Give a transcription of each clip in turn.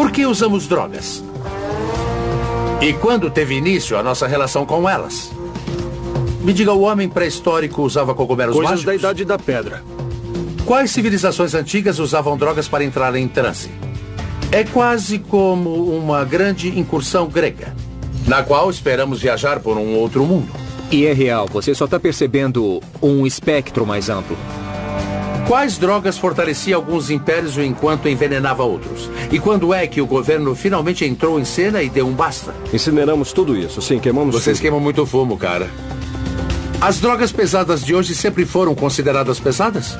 Por que usamos drogas? E quando teve início a nossa relação com elas? Me diga, o homem pré-histórico usava cogumelos mágicos? Coisas da Idade da Pedra. Quais civilizações antigas usavam drogas para entrar em transe? É quase como uma grande incursão grega, na qual esperamos viajar por um outro mundo. E é real, você só está percebendo um espectro mais amplo. Quais drogas fortaleciam alguns impérios enquanto envenenava outros? E quando é que o governo finalmente entrou em cena e deu um basta? Incineramos tudo isso, sim, queimamos Vocês tudo. queimam muito fumo, cara. As drogas pesadas de hoje sempre foram consideradas pesadas?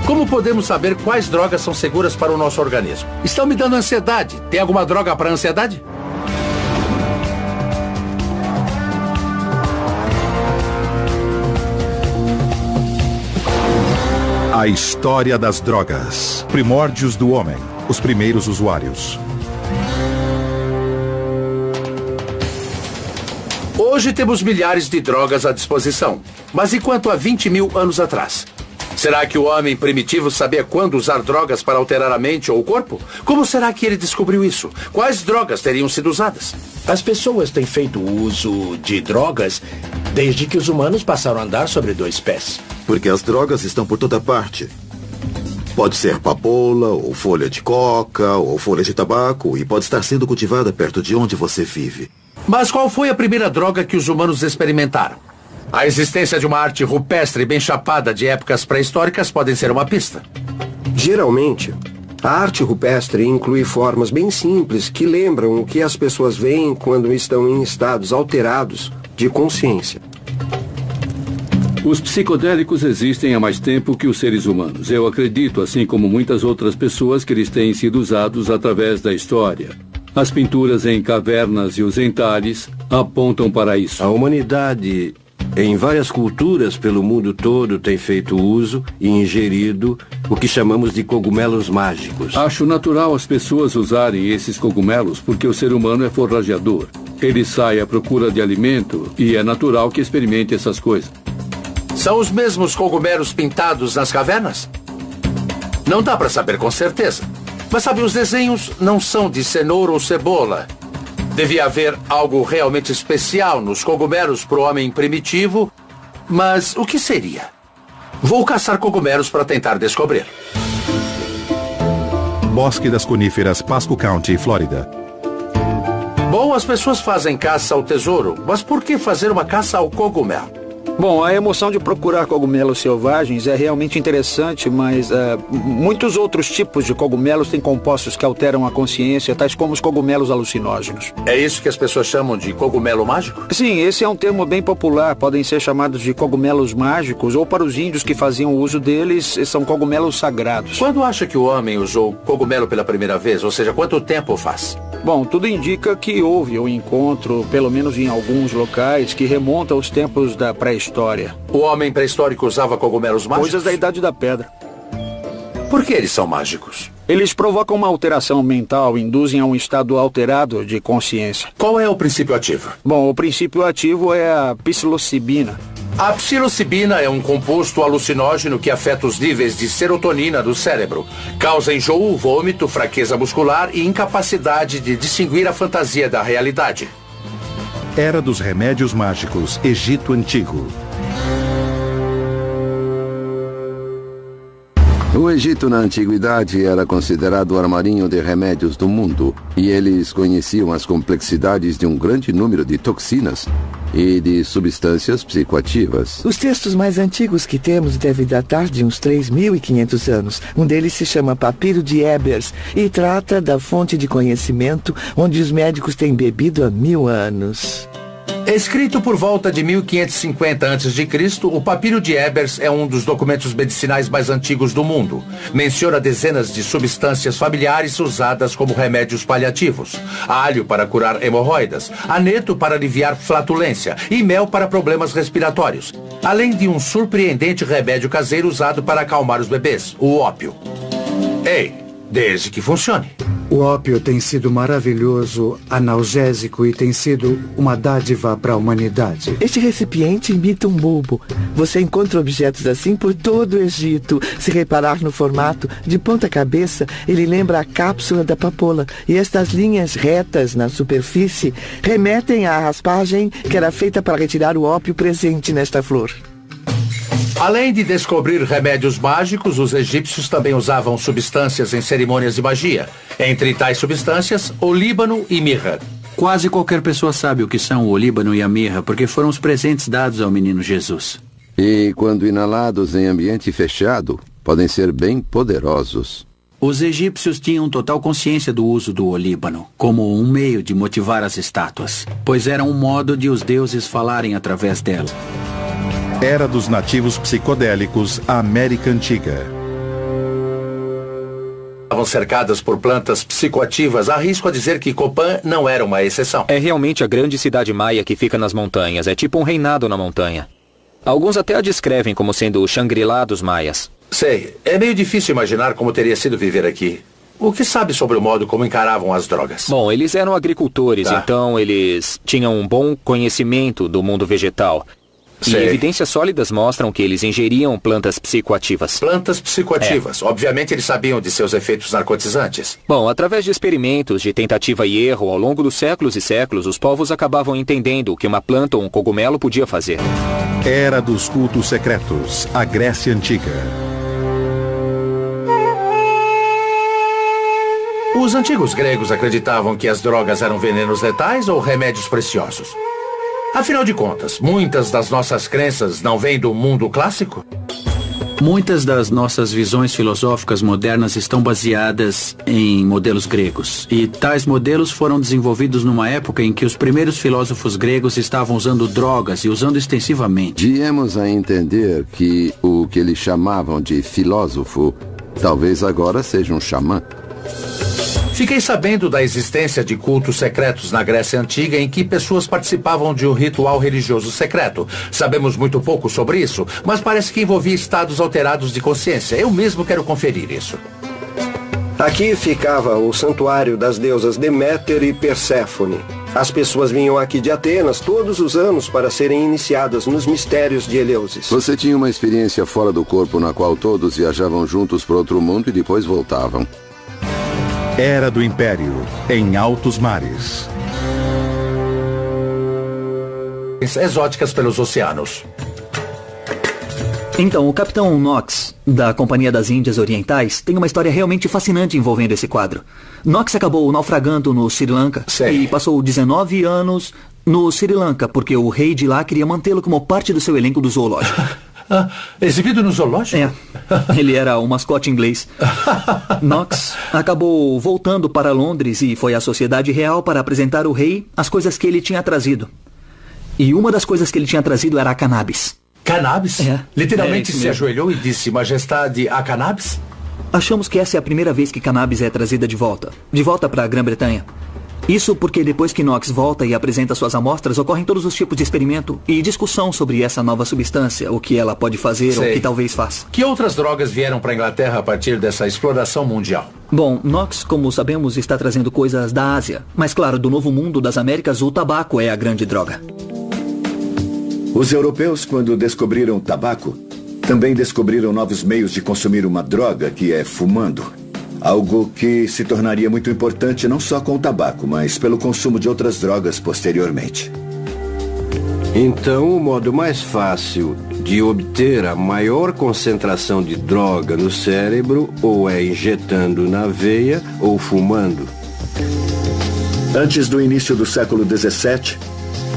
Como podemos saber quais drogas são seguras para o nosso organismo? Estão me dando ansiedade. Tem alguma droga para ansiedade? A história das drogas. Primórdios do homem. Os primeiros usuários. Hoje temos milhares de drogas à disposição. Mas e quanto a 20 mil anos atrás? Será que o homem primitivo sabia quando usar drogas para alterar a mente ou o corpo? Como será que ele descobriu isso? Quais drogas teriam sido usadas? As pessoas têm feito uso de drogas desde que os humanos passaram a andar sobre dois pés. Porque as drogas estão por toda parte. Pode ser papoula, ou folha de coca, ou folha de tabaco, e pode estar sendo cultivada perto de onde você vive. Mas qual foi a primeira droga que os humanos experimentaram? A existência de uma arte rupestre bem chapada de épocas pré-históricas pode ser uma pista. Geralmente, a arte rupestre inclui formas bem simples que lembram o que as pessoas veem quando estão em estados alterados de consciência. Os psicodélicos existem há mais tempo que os seres humanos. Eu acredito, assim como muitas outras pessoas, que eles têm sido usados através da história. As pinturas em cavernas e os entalhes apontam para isso. A humanidade, em várias culturas pelo mundo todo, tem feito uso e ingerido o que chamamos de cogumelos mágicos. Acho natural as pessoas usarem esses cogumelos porque o ser humano é forrageador. Ele sai à procura de alimento e é natural que experimente essas coisas. São os mesmos cogumelos pintados nas cavernas? Não dá para saber com certeza. Mas sabe, os desenhos não são de cenoura ou cebola. Devia haver algo realmente especial nos cogumelos para o homem primitivo. Mas o que seria? Vou caçar cogumelos para tentar descobrir. Bosque das Coníferas, Pasco County, Flórida. Bom, as pessoas fazem caça ao tesouro, mas por que fazer uma caça ao cogumelo? Bom, a emoção de procurar cogumelos selvagens é realmente interessante, mas muitos outros tipos de cogumelos têm compostos que alteram a consciência, tais como os cogumelos alucinógenos. É isso que as pessoas chamam de cogumelo mágico? Sim, esse é um termo bem popular. Podem ser chamados de cogumelos mágicos, ou para os índios que faziam uso deles, são cogumelos sagrados. Quando acha que o homem usou cogumelo pela primeira vez? Ou seja, quanto tempo faz? Bom, tudo indica que houve um encontro, pelo menos em alguns locais, que remonta aos tempos da pré-história. O homem pré-histórico usava cogumelos mágicos? Coisas da Idade da Pedra. Por que eles são mágicos? Eles provocam uma alteração mental, induzem a um estado alterado de consciência. Qual é o princípio ativo? Bom, o princípio ativo é a psilocibina. A psilocibina é um composto alucinógeno que afeta os níveis de serotonina do cérebro. Causa enjoo, vômito, fraqueza muscular e incapacidade de distinguir a fantasia da realidade. Era dos remédios mágicos, Egito Antigo. O Egito na antiguidade era considerado o armarinho de remédios do mundo, e eles conheciam as complexidades de um grande número de toxinas e de substâncias psicoativas. Os textos mais antigos que temos devem datar de uns 3.500 anos. Um deles se chama Papiro de Ebers e trata da fonte de conhecimento onde os médicos têm bebido há 1000 anos. Escrito por volta de 1550 a.C., o Papiro de Ebers é um dos documentos medicinais mais antigos do mundo. Menciona dezenas de substâncias familiares usadas como remédios paliativos. Alho para curar hemorroidas, aneto para aliviar flatulência e mel para problemas respiratórios. Além de um surpreendente remédio caseiro usado para acalmar os bebês, o ópio. Ei, Desde que funcione. O ópio tem sido maravilhoso, analgésico e tem sido uma dádiva para a humanidade. Este recipiente imita um bulbo. Você encontra objetos assim por todo o Egito. Se reparar no formato, de ponta cabeça, ele lembra a cápsula da papoula. E estas linhas retas na superfície remetem à raspagem que era feita para retirar o ópio presente nesta flor. Além de descobrir remédios mágicos, os egípcios também usavam substâncias em cerimônias de magia. Entre tais substâncias, olíbano e mirra. Quase qualquer pessoa sabe o que são o olíbano e a mirra, porque foram os presentes dados ao menino Jesus. E, quando inalados em ambiente fechado, podem ser bem poderosos. Os egípcios tinham total consciência do uso do olíbano, como um meio de motivar as estátuas, pois era um modo de os deuses falarem através dela. Era dos nativos psicodélicos, a América Antiga. Estavam cercadas por plantas psicoativas. Arrisco a dizer que Copán não era uma exceção. É realmente a grande cidade maia que fica nas montanhas. É tipo um reinado na montanha. Alguns até a descrevem como sendo o Shangri-La dos maias. Sei. É meio difícil imaginar como teria sido viver aqui. O que sabe sobre o modo como encaravam as drogas? Bom, eles eram agricultores, então eles tinham um bom conhecimento do mundo vegetal. E evidências sólidas mostram que eles ingeriam plantas psicoativas. Plantas psicoativas. Obviamente eles sabiam de seus efeitos narcotizantes. Bom, através de experimentos, de tentativa e erro, ao longo dos séculos e séculos, os povos acabavam entendendo o que uma planta ou um cogumelo podia fazer. Era dos cultos secretos, a Grécia Antiga. Os antigos gregos acreditavam que as drogas eram venenos letais ou remédios preciosos. Afinal de contas, muitas das nossas crenças não vêm do mundo clássico? Muitas das nossas visões filosóficas modernas estão baseadas em modelos gregos. E tais modelos foram desenvolvidos numa época em que os primeiros filósofos gregos estavam usando drogas e usando extensivamente. Viemos a entender que o que eles chamavam de filósofo talvez agora seja um xamã. Fiquei sabendo da existência de cultos secretos na Grécia Antiga em que pessoas participavam de um ritual religioso secreto. Sabemos muito pouco sobre isso, mas parece que envolvia estados alterados de consciência. Eu mesmo quero conferir isso. Aqui ficava o santuário das deusas Deméter e Perséfone. As pessoas vinham aqui de Atenas todos os anos para serem iniciadas nos mistérios de Eleusis. Você tinha uma experiência fora do corpo na qual todos viajavam juntos para outro mundo e depois voltavam. Era do Império, em altos mares. Exóticas pelos oceanos. Então, o Capitão Knox, da Companhia das Índias Orientais, tem uma história realmente fascinante envolvendo esse quadro. Knox acabou naufragando no Sri Lanka e passou 19 anos no Sri Lanka, porque o rei de lá queria mantê-lo como parte do seu elenco do zoológico. Exibido no zoológico? É. Ele era o mascote inglês. Knox acabou voltando para Londres e foi à Sociedade Real para apresentar ao rei as coisas que ele tinha trazido. E uma das coisas que ele tinha trazido era a cannabis. Cannabis? É. Literalmente se ajoelhou e disse, Majestade, a cannabis? Achamos que essa é a primeira vez que cannabis é trazida de volta para a Grã-Bretanha. Isso porque depois que Knox volta e apresenta suas amostras, ocorrem todos os tipos de experimento e discussão sobre essa nova substância, o que ela pode fazer ou o que talvez faça. Que outras drogas vieram para a Inglaterra a partir dessa exploração mundial? Bom, Knox, como sabemos, está trazendo coisas da Ásia. Mas claro, do Novo Mundo das Américas, o tabaco é a grande droga. Os europeus, quando descobriram o tabaco, também descobriram novos meios de consumir uma droga, que é fumando. Algo que se tornaria muito importante não só com o tabaco, mas pelo consumo de outras drogas posteriormente. Então, o modo mais fácil de obter a maior concentração de droga no cérebro ou é injetando na veia ou fumando. Antes do início do século XVII,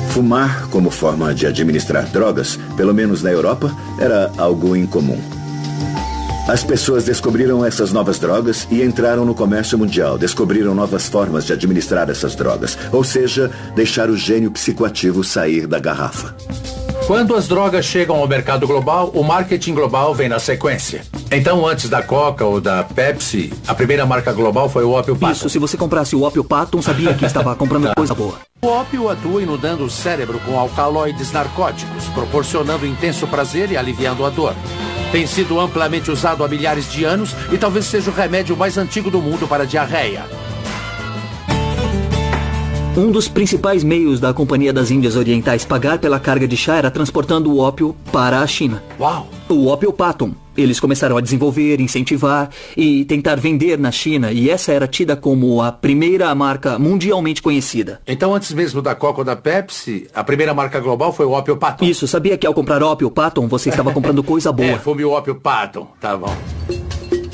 fumar como forma de administrar drogas, pelo menos na Europa, era algo incomum. As pessoas descobriram essas novas drogas e entraram no comércio mundial. Descobriram novas formas de administrar essas drogas. Ou seja, deixar o gênio psicoativo sair da garrafa. Quando as drogas chegam ao mercado global, o marketing global vem na sequência. Então, antes da Coca ou da Pepsi, a primeira marca global foi o ópio Patum. Isso, se você comprasse o ópio Patum, sabia que estava comprando coisa boa. O ópio atua inundando o cérebro com alcaloides narcóticos, proporcionando intenso prazer e aliviando a dor. Tem sido amplamente usado há milhares de anos e talvez seja o remédio mais antigo do mundo para diarreia. Um dos principais meios da Companhia das Índias Orientais pagar pela carga de chá era transportando o ópio para a China. Uau! O Opiopatton. Eles começaram a desenvolver, incentivar e tentar vender na China, e essa era tida como a primeira marca mundialmente conhecida. Então, antes mesmo da Coca ou da Pepsi, a primeira marca global foi o Opiopatton. Isso, sabia que ao comprar Opiopatton você estava comprando coisa boa. Fume o Opiopatton, tá bom.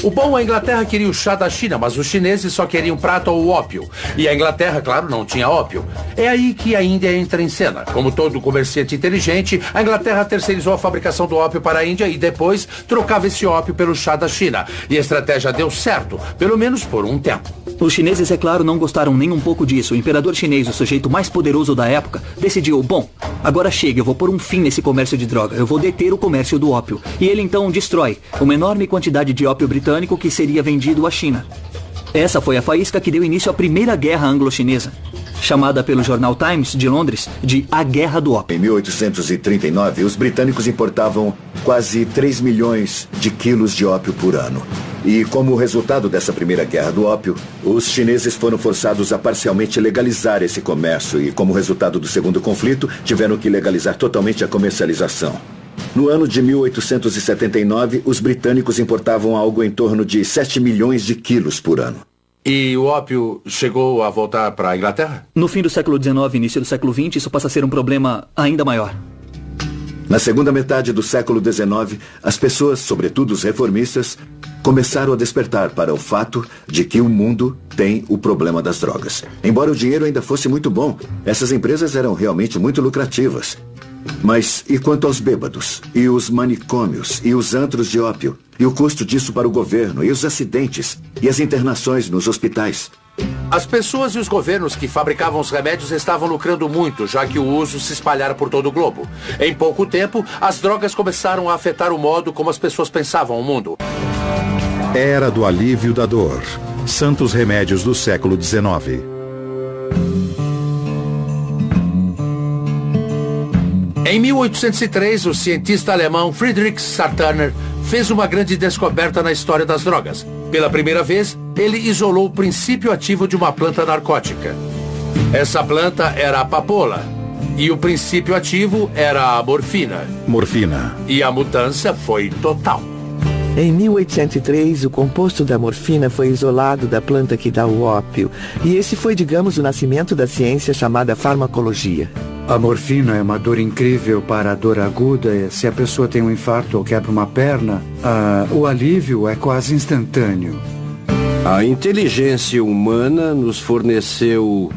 O bom, a Inglaterra queria o chá da China, mas os chineses só queriam prata ou ópio. E a Inglaterra, claro, não tinha ópio. É aí que a Índia entra em cena. Como todo comerciante inteligente, a Inglaterra terceirizou a fabricação do ópio para a Índia e depois trocava esse ópio pelo chá da China. E a estratégia deu certo, pelo menos por um tempo. Os chineses, é claro, não gostaram nem um pouco disso. O imperador chinês, o sujeito mais poderoso da época, decidiu, bom, agora chega, eu vou pôr um fim nesse comércio de droga. Eu vou deter o comércio do ópio. E ele então destrói uma enorme quantidade de ópio britânico que seria vendido à China. Essa foi a faísca que deu início à Primeira Guerra Anglo-Chinesa, chamada pelo jornal Times de Londres de A Guerra do Ópio. Em 1839, os britânicos importavam quase 3 milhões de quilos de ópio por ano. E como resultado dessa Primeira Guerra do Ópio, os chineses foram forçados a parcialmente legalizar esse comércio e, como resultado do segundo conflito, tiveram que legalizar totalmente a comercialização. No ano de 1879, os britânicos importavam algo em torno de 7 milhões de quilos por ano. E o ópio chegou a voltar para a Inglaterra? No fim do século XIX e início do século XX, isso passa a ser um problema ainda maior. Na segunda metade do século XIX, as pessoas, sobretudo os reformistas, começaram a despertar para o fato de que o mundo tem o problema das drogas. Embora o dinheiro ainda fosse muito bom, essas empresas eram realmente muito lucrativas. Mas e quanto aos bêbados, e os manicômios, e os antros de ópio, e o custo disso para o governo, e os acidentes, e as internações nos hospitais? As pessoas e os governos que fabricavam os remédios estavam lucrando muito, já que o uso se espalhara por todo o globo. Em pouco tempo, as drogas começaram a afetar o modo como as pessoas pensavam o mundo. Era do alívio da dor. Santos remédios do século XIX. Em 1803, o cientista alemão Friedrich Sartaner fez uma grande descoberta na história das drogas. Pela primeira vez, ele isolou o princípio ativo de uma planta narcótica. Essa planta era a papoula. E o princípio ativo era a morfina. Morfina. E a mudança foi total. Em 1803, o composto da morfina foi isolado da planta que dá o ópio. E esse foi, digamos, o nascimento da ciência chamada farmacologia. A morfina é uma dor incrível para a dor aguda. Se a pessoa tem um infarto ou quebra uma perna, o alívio é quase instantâneo. A inteligência humana nos forneceu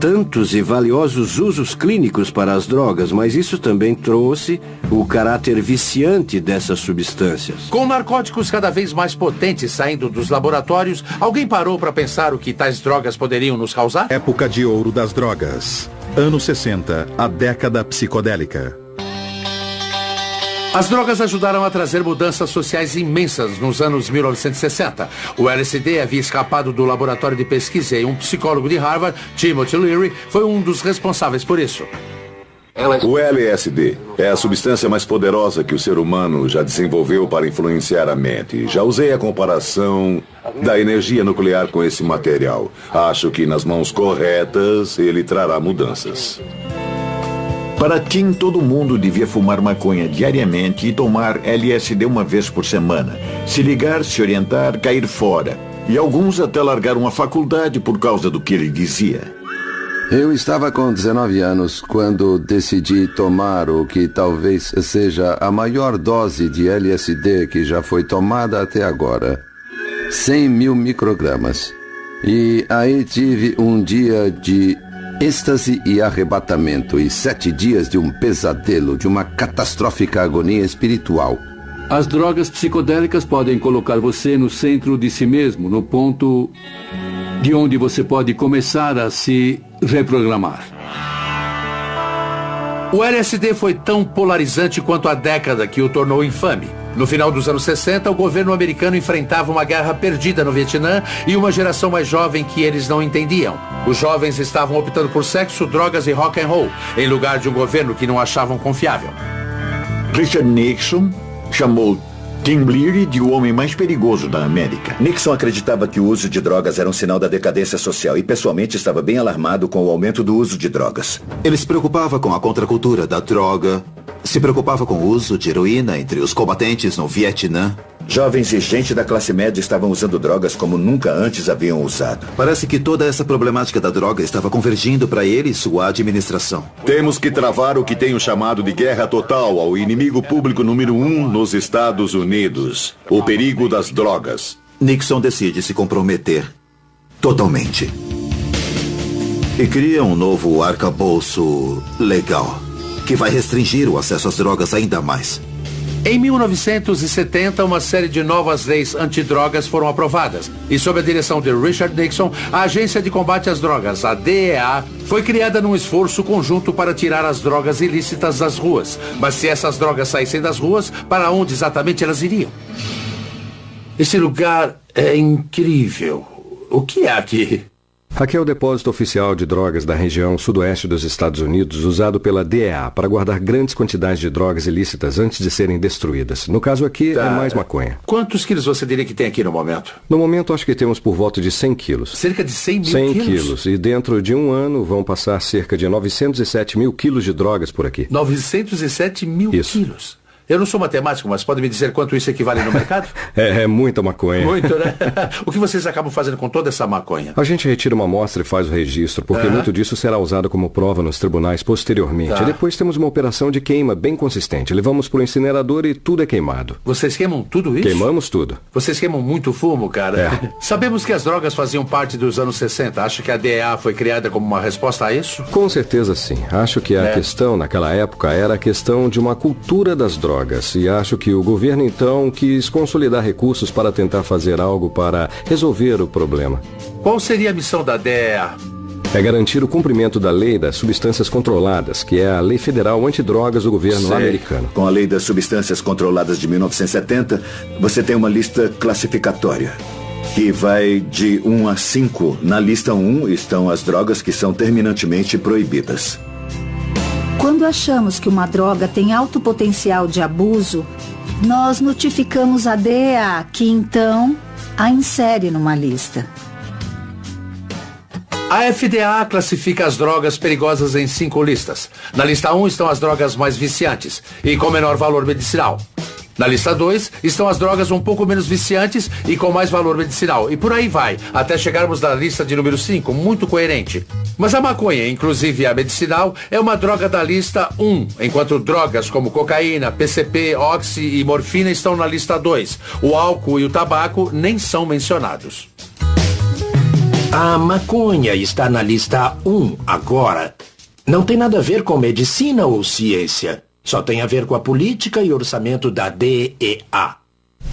tantos e valiosos usos clínicos para as drogas, mas isso também trouxe o caráter viciante dessas substâncias. Com narcóticos cada vez mais potentes saindo dos laboratórios, alguém parou para pensar o que tais drogas poderiam nos causar? Época de ouro das drogas. Anos 60, a década psicodélica. As drogas ajudaram a trazer mudanças sociais imensas nos anos 1960. O LSD havia escapado do laboratório de pesquisa e um psicólogo de Harvard, Timothy Leary, foi um dos responsáveis por isso. O LSD é a substância mais poderosa que o ser humano já desenvolveu para influenciar a mente. Já usei a comparação da energia nuclear com esse material. Acho que nas mãos corretas ele trará mudanças. Para Tim, todo mundo devia fumar maconha diariamente e tomar LSD uma vez por semana. Se ligar, se orientar, cair fora. E alguns até largaram a faculdade por causa do que ele dizia. Eu estava com 19 anos quando decidi tomar o que talvez seja a maior dose de LSD que já foi tomada até agora. 100 mil microgramas. E aí tive um dia de êxtase e arrebatamento e 7 dias de um pesadelo, de uma catastrófica agonia espiritual. As drogas psicodélicas podem colocar você no centro de si mesmo, no ponto de onde você pode começar a se reprogramar. O LSD foi tão polarizante quanto a década que o tornou infame. No final dos anos 60, o governo americano enfrentava uma guerra perdida no Vietnã e uma geração mais jovem que eles não entendiam. Os jovens estavam optando por sexo, drogas e rock and roll, em lugar de um governo que não achavam confiável. Richard Nixon chamou Tim Leary, o homem mais perigoso da América. Nixon acreditava que o uso de drogas era um sinal da decadência social e pessoalmente estava bem alarmado com o aumento do uso de drogas. Ele se preocupava com a contracultura da droga, se preocupava com o uso de heroína entre os combatentes no Vietnã. Jovens e gente da classe média estavam usando drogas como nunca antes haviam usado. Parece que toda essa problemática da droga estava convergindo para ele e sua administração. Temos que travar o que tenho chamado de guerra total ao inimigo público número 1 nos Estados Unidos: o perigo das drogas. Nixon decide se comprometer totalmente. E cria um novo arcabouço legal, que vai restringir o acesso às drogas ainda mais. Em 1970, uma série de novas leis antidrogas foram aprovadas. E sob a direção de Richard Nixon, a Agência de Combate às Drogas, a DEA, foi criada num esforço conjunto para tirar as drogas ilícitas das ruas. Mas se essas drogas saíssem das ruas, para onde exatamente elas iriam? Esse lugar é incrível. O que é aqui? Aqui é o depósito oficial de drogas da região sudoeste dos Estados Unidos, usado pela DEA para guardar grandes quantidades de drogas ilícitas antes de serem destruídas. No caso aqui, é mais maconha. Quantos quilos você diria que tem aqui no momento? No momento, acho que temos por volta de 100 quilos. Cerca de 100 mil 100 quilos. E dentro de um ano vão passar cerca de 907 mil quilos de drogas por aqui. 907 mil quilos? Eu não sou matemático, mas pode me dizer quanto isso equivale no mercado? É muita maconha. Muito, né? O que vocês acabam fazendo com toda essa maconha? A gente retira uma amostra e faz o registro, porque muito disso será usado como prova nos tribunais posteriormente. E depois temos uma operação de queima bem consistente. Levamos para o incinerador e tudo é queimado. Vocês queimam tudo isso? Queimamos tudo. Vocês queimam muito fumo, cara? Sabemos que as drogas faziam parte dos anos 60. Acha que a DEA foi criada como uma resposta a isso? Com certeza sim. Acho que a questão naquela época era a questão de uma cultura das drogas. E acho que o governo então quis consolidar recursos para tentar fazer algo para resolver o problema. Qual seria a missão da DEA? É garantir o cumprimento da lei das substâncias controladas, que é a lei federal antidrogas do governo americano. Com a lei das substâncias controladas de 1970, você tem uma lista classificatória, que vai de 1 a 5. Na lista 1 estão as drogas que são terminantemente proibidas. Quando achamos que uma droga tem alto potencial de abuso, nós notificamos a DEA, que então a insere numa lista. A FDA classifica as drogas perigosas em 5 listas. Na lista 1 estão as drogas mais viciantes e com menor valor medicinal. Na lista 2 estão as drogas um pouco menos viciantes e com mais valor medicinal. E por aí vai, até chegarmos na lista de número 5, muito coerente. Mas a maconha, inclusive a medicinal, é uma droga da lista 1, enquanto drogas como cocaína, PCP, oxi e morfina estão na lista 2. O álcool e o tabaco nem são mencionados. A maconha está na lista 1 agora. Não tem nada a ver com medicina ou ciência. Só tem a ver com a política e orçamento da DEA.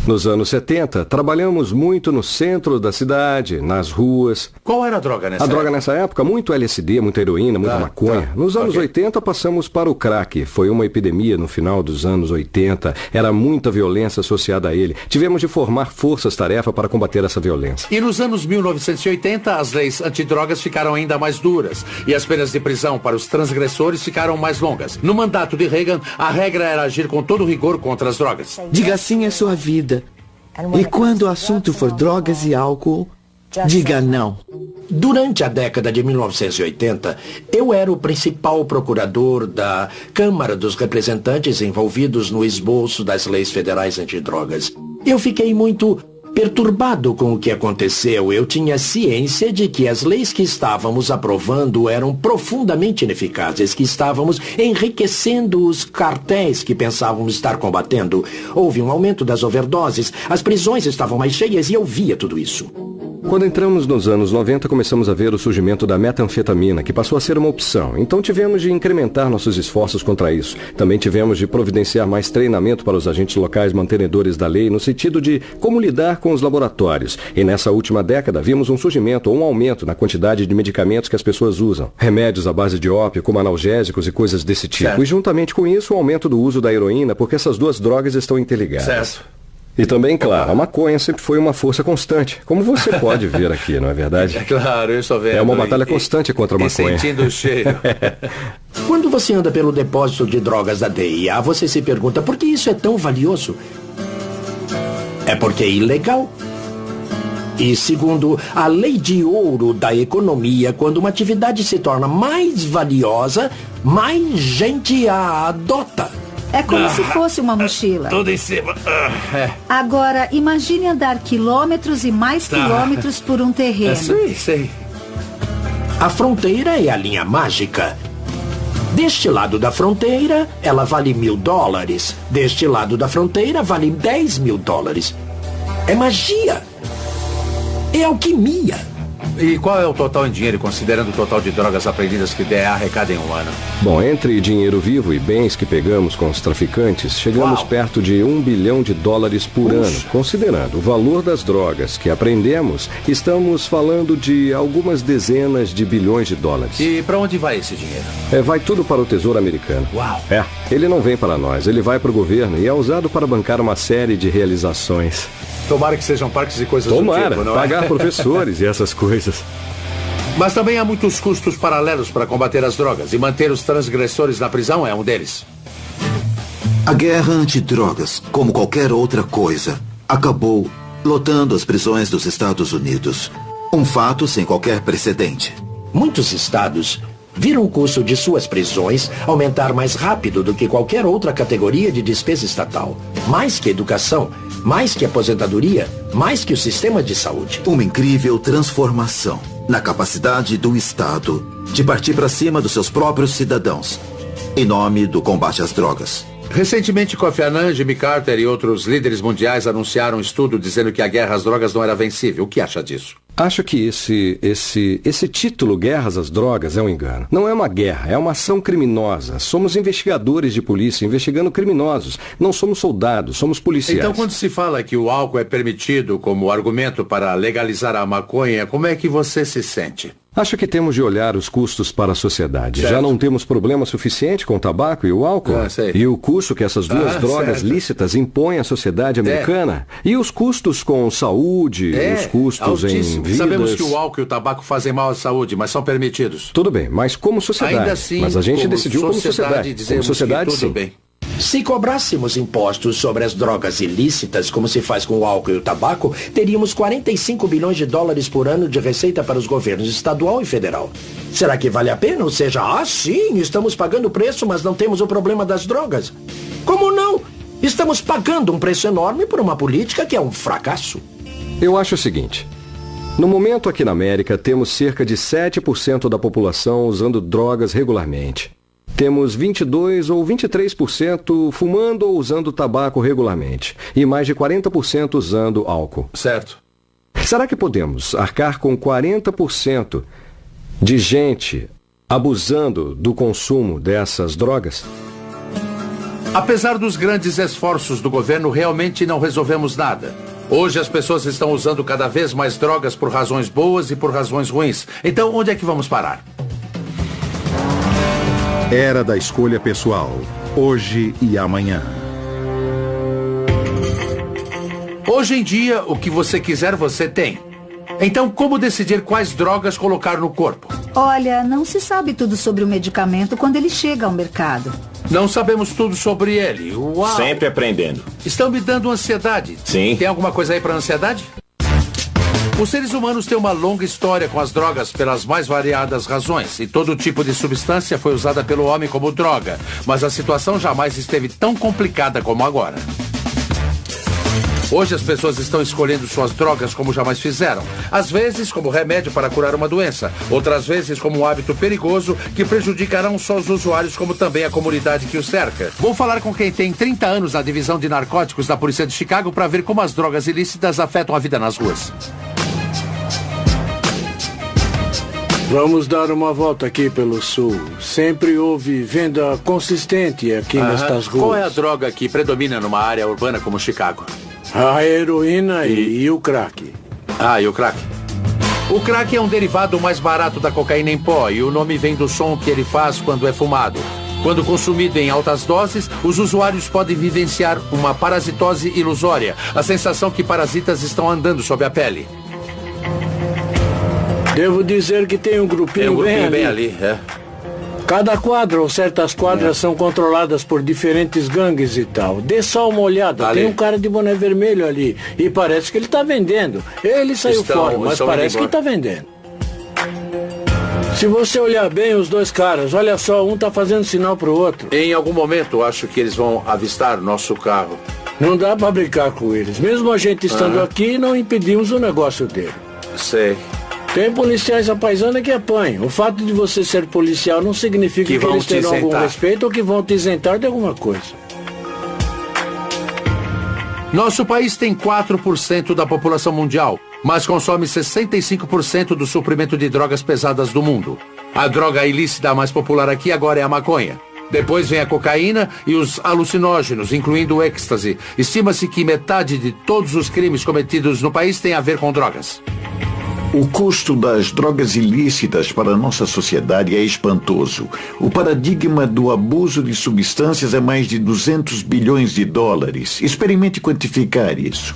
Nos anos 70, trabalhamos muito no centro da cidade, nas ruas. Qual era a droga nessa época? A droga nessa época, muito LSD, muita heroína, muita maconha. Nos anos 80, passamos para o crack. Foi uma epidemia no final dos anos 80. Era muita violência associada a ele. Tivemos de formar forças-tarefa para combater essa violência. E nos anos 1980, as leis antidrogas ficaram ainda mais duras. E as penas de prisão para os transgressores ficaram mais longas. No mandato de Reagan, a regra era agir com todo rigor contra as drogas. Diga sim à sua vida. E quando o assunto for drogas e álcool, diga não. Durante a década de 1980, eu era o principal procurador da Câmara dos Representantes envolvidos no esboço das leis federais antidrogas. Eu fiquei muito perturbado com o que aconteceu. Eu tinha ciência de que as leis que estávamos aprovando eram profundamente ineficazes, que estávamos enriquecendo os cartéis que pensávamos estar combatendo. Houve um aumento das overdoses, as prisões estavam mais cheias e eu via tudo isso. Quando entramos nos anos 90, começamos a ver o surgimento da metanfetamina, que passou a ser uma opção. Então tivemos de incrementar nossos esforços contra isso. Também tivemos de providenciar mais treinamento para os agentes locais mantenedores da lei, no sentido de como lidar com os laboratórios. E nessa última década, vimos um surgimento ou um aumento na quantidade de medicamentos que as pessoas usam. Remédios à base de ópio, como analgésicos e coisas desse tipo. Certo. E juntamente com isso, o aumento do uso da heroína, porque essas duas drogas estão interligadas. Certo. E também, claro, a maconha sempre foi uma força constante, como você pode ver aqui, não é verdade? É claro, eu estou vendo. É uma batalha constante contra a maconha. Sentindo o cheiro. Quando você anda pelo depósito de drogas da DEA, você se pergunta por que isso é tão valioso? É porque é ilegal. E segundo a lei de ouro da economia, quando uma atividade se torna mais valiosa, mais gente a adota. É como se fosse uma mochila. Tudo em cima. Agora, imagine andar quilômetros e mais quilômetros por um terreno. Sei. A fronteira é a linha mágica. Deste lado da fronteira, ela vale $1.000. Deste lado da fronteira, vale $10.000. É magia. É alquimia. E qual é o total em dinheiro, considerando o total de drogas apreendidas que DEA arrecada em um ano? Bom, entre dinheiro vivo e bens que pegamos com os traficantes, chegamos perto de $1 bilhão por ano. Considerando o valor das drogas que apreendemos, estamos falando de algumas dezenas de bilhões de dólares. E para onde vai esse dinheiro? Vai tudo para o Tesouro Americano. Uau! Ele não vem para nós, ele vai para o governo e é usado para bancar uma série de realizações. Tomara que sejam parques e coisas do tipo, não é? Pagar professores e essas coisas. Mas também há muitos custos paralelos para combater as drogas, e manter os transgressores na prisão é um deles. A guerra antidrogas, como qualquer outra coisa, acabou lotando as prisões dos Estados Unidos. Um fato sem qualquer precedente. Muitos estados viram o custo de suas prisões aumentar mais rápido do que qualquer outra categoria de despesa estatal. Mais que educação, mais que aposentadoria, mais que o sistema de saúde. Uma incrível transformação na capacidade do Estado de partir para cima dos seus próprios cidadãos, em nome do combate às drogas. Recentemente, Kofi Annan, Jimmy Carter e outros líderes mundiais anunciaram um estudo dizendo que a guerra às drogas não era vencível. O que acha disso? Acho que esse título, Guerras às Drogas, é um engano. Não é uma guerra, é uma ação criminosa. Somos investigadores de polícia, investigando criminosos. Não somos soldados, somos policiais. Então, quando se fala que o álcool é permitido como argumento para legalizar a maconha, como é que você se sente? Acho que temos de olhar os custos para a sociedade. Certo. Já não temos problema suficiente com o tabaco e o álcool? E o custo que essas duas drogas lícitas impõem à sociedade americana? E os custos com saúde, os custos em vidas? Sabemos que o álcool e o tabaco fazem mal à saúde, mas são permitidos. Tudo bem, mas como sociedade. Ainda assim, mas a gente decidiu como sociedade. Como sociedade, tudo bem. Se cobrássemos impostos sobre as drogas ilícitas, como se faz com o álcool e o tabaco, teríamos $45 bilhões por ano de receita para os governos estadual e federal. Será que vale a pena? Ou seja, sim, estamos pagando o preço, mas não temos o problema das drogas. Como não? Estamos pagando um preço enorme por uma política que é um fracasso. Eu acho o seguinte. No momento aqui na América, temos cerca de 7% da população usando drogas regularmente. Temos 22% ou 23% fumando ou usando tabaco regularmente. E mais de 40% usando álcool. Certo. Será que podemos arcar com 40% de gente abusando do consumo dessas drogas? Apesar dos grandes esforços do governo, realmente não resolvemos nada. Hoje as pessoas estão usando cada vez mais drogas por razões boas e por razões ruins. Então, onde é que vamos parar? Era da escolha pessoal, hoje e amanhã. Hoje em dia, o que você quiser, você tem. Então, como decidir quais drogas colocar no corpo? Olha, não se sabe tudo sobre o medicamento quando ele chega ao mercado. Não sabemos tudo sobre ele. Uau! Sempre aprendendo. Estão me dando ansiedade. Sim. Tem alguma coisa aí para ansiedade? Os seres humanos têm uma longa história com as drogas pelas mais variadas razões, e todo tipo de substância foi usada pelo homem como droga, mas a situação jamais esteve tão complicada como agora. Hoje as pessoas estão escolhendo suas drogas como jamais fizeram. Às vezes como remédio para curar uma doença, outras vezes como um hábito perigoso que prejudicará não só os usuários como também a comunidade que os cerca. Vou falar com quem tem 30 anos na divisão de narcóticos da Polícia de Chicago para ver como as drogas ilícitas afetam a vida nas ruas. Vamos dar uma volta aqui pelo sul. Sempre houve venda consistente aqui nestas ruas. Qual é a droga que predomina numa área urbana como Chicago? A heroína e o crack. E o crack? O crack é um derivado mais barato da cocaína em pó e o nome vem do som que ele faz quando é fumado. Quando consumido em altas doses, os usuários podem vivenciar uma parasitose ilusória, a sensação que parasitas estão andando sob a pele. Devo dizer que tem um grupinho, bem ali. Cada quadra ou certas quadras são controladas por diferentes gangues e tal. Dê só uma olhada, tem um cara de boné vermelho ali e parece que ele está vendendo. Ele saiu fora, mas parece que está vendendo. Se você olhar bem os dois caras, olha só, um está fazendo sinal pro outro. Em algum momento, acho que eles vão avistar nosso carro. Não dá para brincar com eles. Mesmo a gente estando aqui, não impedimos o negócio dele. Sei. Tem policiais à paisana que apanham. O fato de você ser policial não significa que eles terão algum respeito ou que vão te isentar de alguma coisa. Nosso país tem 4% da população mundial, mas consome 65% do suprimento de drogas pesadas do mundo. A droga ilícita mais popular aqui agora é a maconha. Depois vem a cocaína e os alucinógenos, incluindo o êxtase. Estima-se que metade de todos os crimes cometidos no país tem a ver com drogas. O custo das drogas ilícitas para a nossa sociedade é espantoso. O paradigma do abuso de substâncias é mais de 200 bilhões de dólares. Experimente quantificar isso.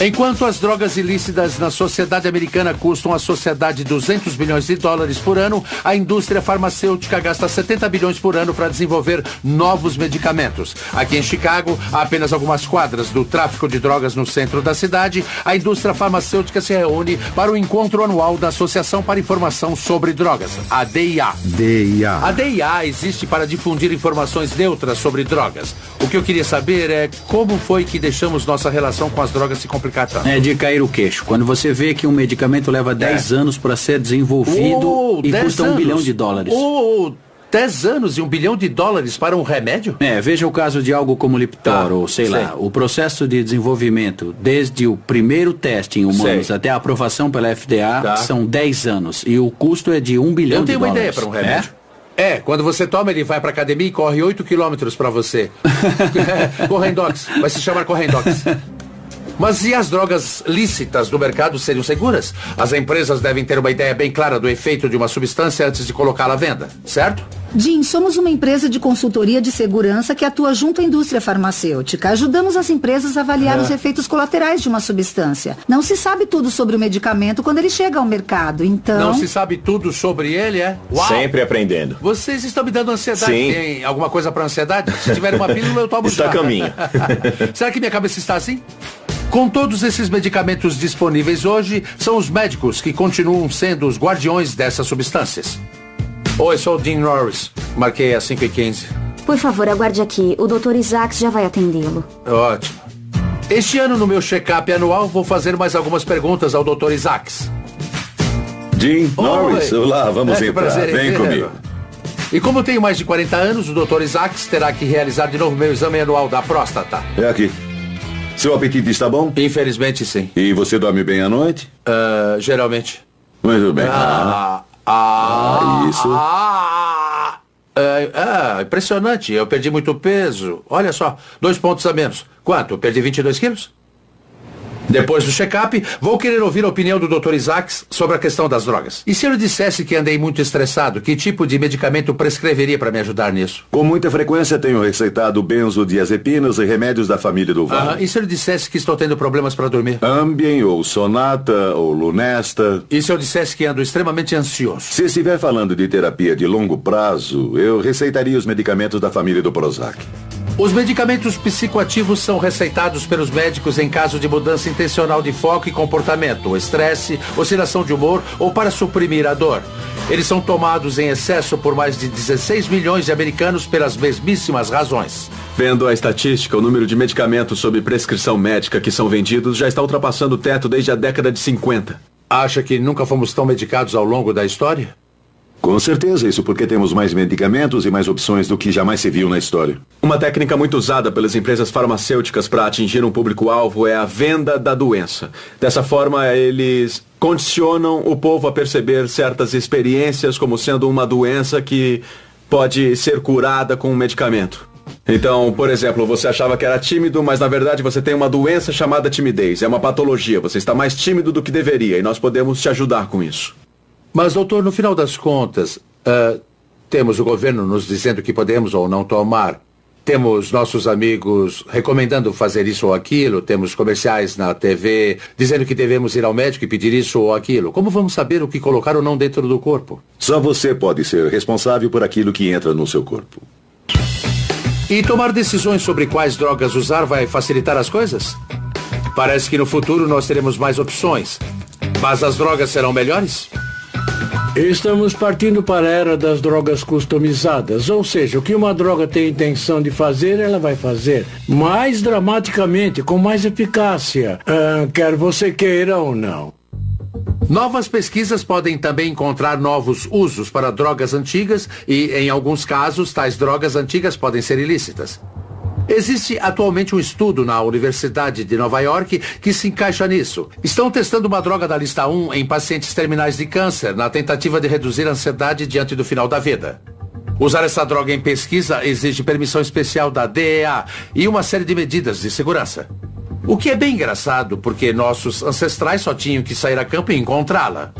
Enquanto as drogas ilícitas na sociedade americana custam à sociedade 200 bilhões de dólares por ano, a indústria farmacêutica gasta 70 bilhões por ano para desenvolver novos medicamentos. Aqui em Chicago, há apenas algumas quadras do tráfico de drogas no centro da cidade, a indústria farmacêutica se reúne para o encontro anual da Associação para Informação sobre Drogas, a DIA. A DIA existe para difundir informações neutras sobre drogas. O que eu queria saber é como foi que deixamos nossa relação com as drogas se complicar tanto. É de cair o queixo. Quando você vê que um medicamento leva 10 anos para ser desenvolvido e custa $1 bilhão. 10 anos e $1 bilhão para um remédio? Veja o caso de algo como Lipitor, ou sei lá, o processo de desenvolvimento, desde o primeiro teste em humanos até a aprovação pela FDA, são 10 anos. E o custo é de $1 bilhão. Eu tenho uma ideia para um remédio. Quando você toma, ele vai pra academia e corre 8 quilômetros pra você. Correndox, vai se chamar Correndox. Mas e as drogas lícitas do mercado seriam seguras? As empresas devem ter uma ideia bem clara do efeito de uma substância antes de colocá-la à venda, certo? Jim, somos uma empresa de consultoria de segurança que atua junto à indústria farmacêutica. Ajudamos as empresas a avaliar os efeitos colaterais de uma substância. Não se sabe tudo sobre o medicamento quando ele chega ao mercado, então... Não se sabe tudo sobre ele, é? Uau! Sempre aprendendo. Vocês estão me dando ansiedade. Sim. Tem alguma coisa para ansiedade? Se tiver uma pílula, eu tomo Está a caminho. Será que minha cabeça está assim? Com todos esses medicamentos disponíveis hoje, são os médicos que continuam sendo os guardiões dessas substâncias. Oi, sou o Dean Norris. Marquei às 5h15. Por favor, aguarde aqui. O Dr. Isaacs já vai atendê-lo. Ótimo. Este ano, no meu check-up anual, vou fazer mais algumas perguntas ao Dr. Isaacs. Dean Norris, olá, vamos entrar. Prazer, vem comigo. E como eu tenho mais de 40 anos, o Dr. Isaacs terá que realizar de novo meu exame anual da próstata. É aqui. Seu apetite está bom? Infelizmente, sim. E você dorme bem à noite? Geralmente. Muito bem. Isso. Impressionante. Eu perdi muito peso. Olha só, 2 pontos a menos. Quanto? Perdi 22 quilos? Depois do check-up, vou querer ouvir a opinião do Dr. Isaacs sobre a questão das drogas. E se eu lhe dissesse que andei muito estressado, que tipo de medicamento prescreveria para me ajudar nisso? Com muita frequência tenho receitado benzodiazepinas e remédios da família do Vale. E se eu lhe dissesse que estou tendo problemas para dormir? Ambien, ou Sonata, ou Lunesta. E se eu dissesse que ando extremamente ansioso? Se estiver falando de terapia de longo prazo, eu receitaria os medicamentos da família do Prozac. Os medicamentos psicoativos são receitados pelos médicos em caso de mudança intencional de foco e comportamento, estresse, oscilação de humor ou para suprimir a dor. Eles são tomados em excesso por mais de 16 milhões de americanos pelas mesmíssimas razões. Vendo a estatística, o número de medicamentos sob prescrição médica que são vendidos já está ultrapassando o teto desde a década de 50. Acha que nunca fomos tão medicados ao longo da história? Com certeza, isso porque temos mais medicamentos e mais opções do que jamais se viu na história. Uma técnica muito usada pelas empresas farmacêuticas para atingir um público-alvo é a venda da doença. Dessa forma, eles condicionam o povo a perceber certas experiências como sendo uma doença que pode ser curada com um medicamento. Então, por exemplo, você achava que era tímido, mas na verdade você tem uma doença chamada timidez. É uma patologia, você está mais tímido do que deveria e nós podemos te ajudar com isso. Mas, doutor, no final das contas, temos o governo nos dizendo que podemos ou não tomar. Temos nossos amigos recomendando fazer isso ou aquilo, temos comerciais na TV dizendo que devemos ir ao médico e pedir isso ou aquilo. Como vamos saber o que colocar ou não dentro do corpo? Só você pode ser responsável por aquilo que entra no seu corpo. E tomar decisões sobre quais drogas usar vai facilitar as coisas? Parece que no futuro nós teremos mais opções. Mas as drogas serão melhores? Estamos partindo para a era das drogas customizadas, ou seja, o que uma droga tem intenção de fazer, ela vai fazer mais dramaticamente, com mais eficácia, quer você queira ou não. Novas pesquisas podem também encontrar novos usos para drogas antigas e, em alguns casos, tais drogas antigas podem ser ilícitas. Existe atualmente um estudo na Universidade de Nova York que se encaixa nisso. Estão testando uma droga da lista 1 em pacientes terminais de câncer, na tentativa de reduzir a ansiedade diante do final da vida. Usar essa droga em pesquisa exige permissão especial da DEA e uma série de medidas de segurança. O que é bem engraçado, porque nossos ancestrais só tinham que sair a campo e encontrá-la.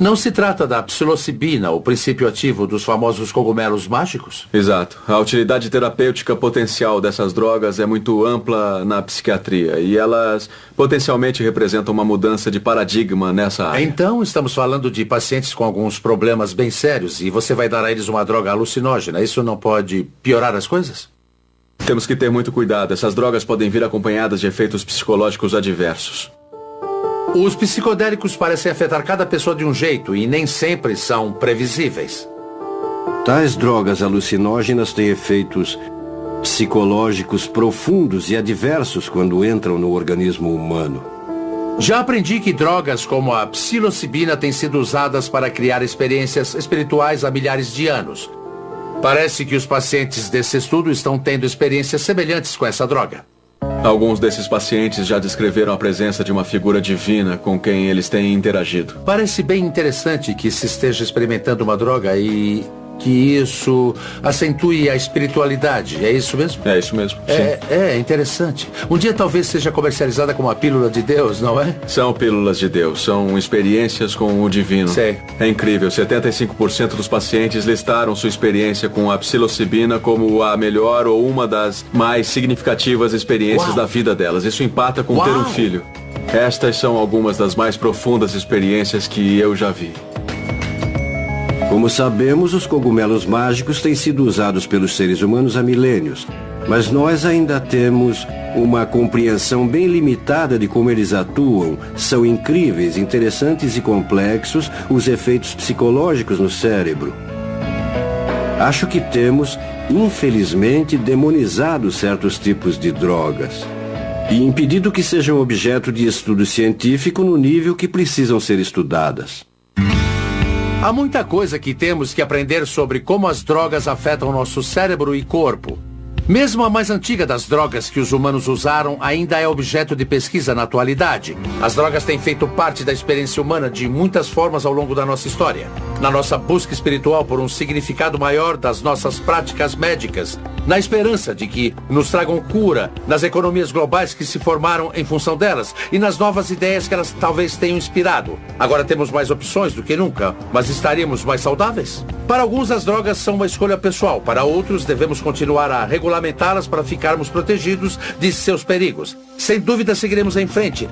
Não se trata da psilocibina, o princípio ativo dos famosos cogumelos mágicos? Exato. A utilidade terapêutica potencial dessas drogas é muito ampla na psiquiatria e elas potencialmente representam uma mudança de paradigma nessa área. Então, estamos falando de pacientes com alguns problemas bem sérios e você vai dar a eles uma droga alucinógena. Isso não pode piorar as coisas? Temos que ter muito cuidado. Essas drogas podem vir acompanhadas de efeitos psicológicos adversos. Os psicodélicos parecem afetar cada pessoa de um jeito e nem sempre são previsíveis. Tais drogas alucinógenas têm efeitos psicológicos profundos e adversos quando entram no organismo humano. Já aprendi que drogas como a psilocibina têm sido usadas para criar experiências espirituais há milhares de anos. Parece que os pacientes desse estudo estão tendo experiências semelhantes com essa droga. Alguns desses pacientes já descreveram a presença de uma figura divina com quem eles têm interagido. Parece bem interessante que se esteja experimentando uma droga e que isso acentue a espiritualidade. É isso mesmo? É isso mesmo. É interessante. Um dia talvez seja comercializada como a pílula de Deus, não é? São pílulas de Deus. São experiências com o divino. Sei. É incrível. 75% dos pacientes listaram sua experiência com a psilocibina como a melhor ou uma das mais significativas experiências da vida delas. Isso empata com ter um filho. Estas são algumas das mais profundas experiências que eu já vi. Como sabemos, os cogumelos mágicos têm sido usados pelos seres humanos há milênios, mas nós ainda temos uma compreensão bem limitada de como eles atuam. São incríveis, interessantes e complexos os efeitos psicológicos no cérebro. Acho que temos, infelizmente, demonizado certos tipos de drogas e impedido que sejam objeto de estudo científico no nível que precisam ser estudadas. Há muita coisa que temos que aprender sobre como as drogas afetam nosso cérebro e corpo. Mesmo a mais antiga das drogas que os humanos usaram ainda é objeto de pesquisa na atualidade. As drogas têm feito parte da experiência humana de muitas formas ao longo da nossa história. Na nossa busca espiritual por um significado maior das nossas práticas médicas, na esperança de que nos tragam cura, nas economias globais que se formaram em função delas e nas novas ideias que elas talvez tenham inspirado. Agora temos mais opções do que nunca, mas estaríamos mais saudáveis? Para alguns, as drogas são uma escolha pessoal. Para outros, devemos continuar a regulamentá-las para ficarmos protegidos de seus perigos. Sem dúvida, seguiremos em frente.